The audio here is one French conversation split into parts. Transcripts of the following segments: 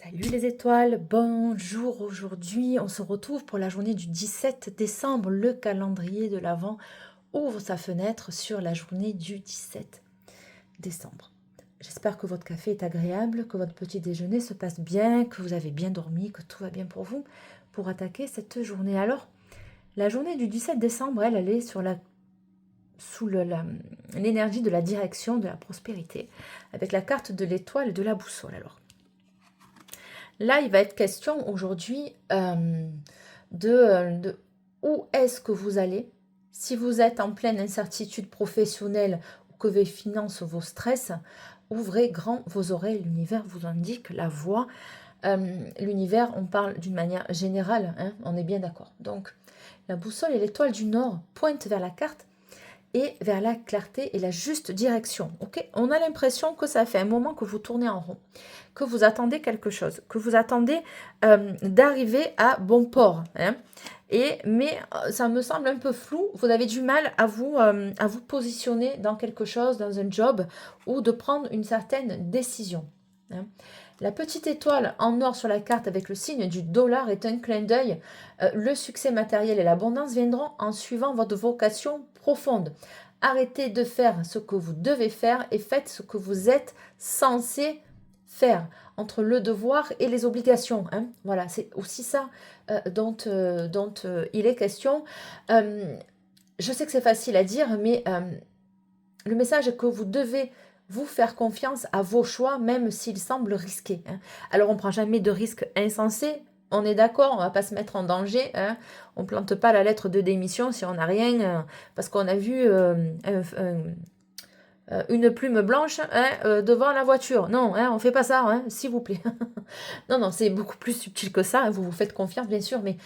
Salut les étoiles, bonjour. Aujourd'hui, on se retrouve pour la journée du 17 décembre. Le calendrier de l'Avent ouvre sa fenêtre sur la journée du 17 décembre. J'espère que votre café est agréable, que votre petit déjeuner se passe bien, que vous avez bien dormi, que tout va bien pour vous pour attaquer cette journée. Alors, la journée du 17 décembre, elle est sous l'énergie de la direction, de la prospérité, avec la carte de l'étoile et de la boussole. Alors, là, il va être question aujourd'hui de où est-ce que vous allez. Si vous êtes en pleine incertitude professionnelle ou que vos finances, vos stress, ouvrez grand vos oreilles. L'univers vous indique la voie. L'univers, on parle d'une manière générale, hein, on est bien d'accord. Donc, la boussole et l'étoile du Nord pointent vers la carte et vers la clarté et la juste direction. Ok, on a l'impression que ça fait un moment que vous tournez en rond, que vous attendez quelque chose, que vous attendez d'arriver à bon port. Hein. Mais ça me semble un peu flou. Vous avez du mal à vous positionner dans quelque chose, dans un job, ou de prendre une certaine décision. Hein. La petite étoile en or sur la carte avec le signe du dollar est un clin d'œil. Le succès matériel et l'abondance viendront en suivant votre vocation profonde. Arrêtez de faire ce que vous devez faire et faites ce que vous êtes censé faire entre le devoir et les obligations. Hein. Voilà, c'est aussi ça dont il est question. Je sais que c'est facile à dire, mais le message est que vous devez vous faire confiance à vos choix, même s'ils semblent risqués. Hein. Alors, on ne prend jamais de risques insensés. On est d'accord, on ne va pas se mettre en danger. Hein. On ne plante pas la lettre de démission si on n'a rien, parce qu'on a vu une plume blanche devant la voiture. Non, on ne fait pas ça, s'il vous plaît. Non, c'est beaucoup plus subtil que ça. Hein. Vous vous faites confiance, bien sûr, mais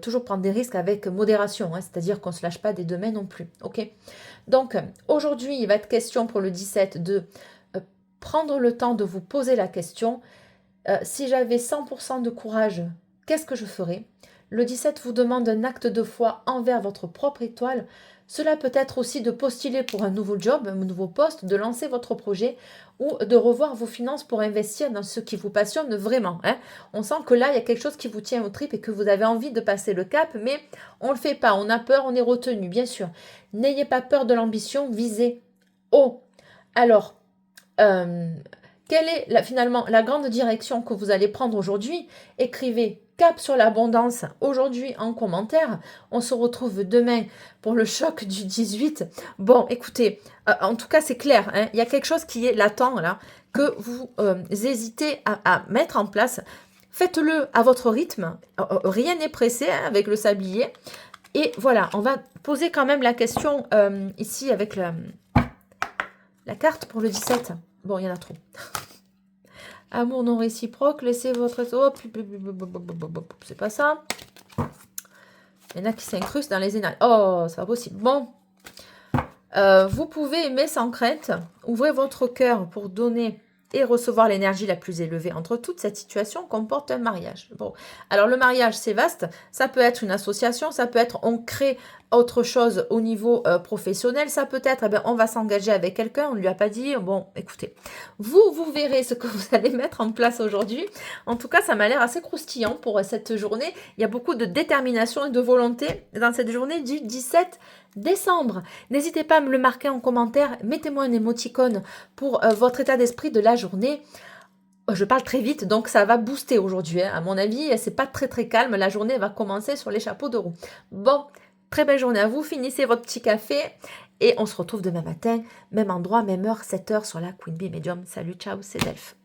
toujours prendre des risques avec modération. Hein. C'est-à-dire qu'on ne se lâche pas des deux mains non plus. Ok. Donc, aujourd'hui, il va être question pour le 17 de prendre le temps de vous poser la question. Si j'avais 100% de courage, qu'est-ce que je ferais? Le 17 vous demande un acte de foi envers votre propre étoile. Cela peut être aussi de postuler pour un nouveau job, un nouveau poste, de lancer votre projet ou de revoir vos finances pour investir dans ce qui vous passionne vraiment. Hein. On sent que là, il y a quelque chose qui vous tient aux tripes et que vous avez envie de passer le cap, mais on ne le fait pas. On a peur, on est retenu, bien sûr. N'ayez pas peur de l'ambition, visez haut. Alors, quelle est finalement la grande direction que vous allez prendre aujourd'hui? Écrivez cap sur l'abondance aujourd'hui en commentaire. On se retrouve demain pour le choc du 18. Bon, écoutez, en tout cas, c'est clair. Hein, il y a quelque chose qui est latent là, que vous hésitez à mettre en place. Faites-le à votre rythme. Rien n'est pressé hein, avec le sablier. Et voilà, on va poser quand même la question ici avec la carte pour le 17. Bon, il y en a trop. Amour non réciproque, laissez votre... Oh, c'est pas ça. Il y en a qui s'incrustent dans les énergies. Oh, c'est pas possible. Bon. Vous pouvez aimer sans crainte. Ouvrez votre cœur pour donner et recevoir l'énergie la plus élevée. Entre toute cette situation comporte un mariage. Bon, alors le mariage, c'est vaste. Ça peut être une association, ça peut être on crée autre chose au niveau professionnel. Ça peut être, on va s'engager avec quelqu'un, on ne lui a pas dit. Bon, écoutez, vous verrez ce que vous allez mettre en place aujourd'hui. En tout cas, ça m'a l'air assez croustillant pour cette journée. Il y a beaucoup de détermination et de volonté dans cette journée du 17 décembre. N'hésitez pas à me le marquer en commentaire. Mettez-moi un émoticône pour votre état d'esprit de la journée. Je parle très vite, donc ça va booster aujourd'hui. Hein. À mon avis, c'est pas très très calme. La journée va commencer sur les chapeaux de roue. Bon, très belle journée à vous. Finissez votre petit café et on se retrouve demain matin, même endroit, même heure, 7h sur la Queen Bee Medium. Salut, ciao, c'est Delphes.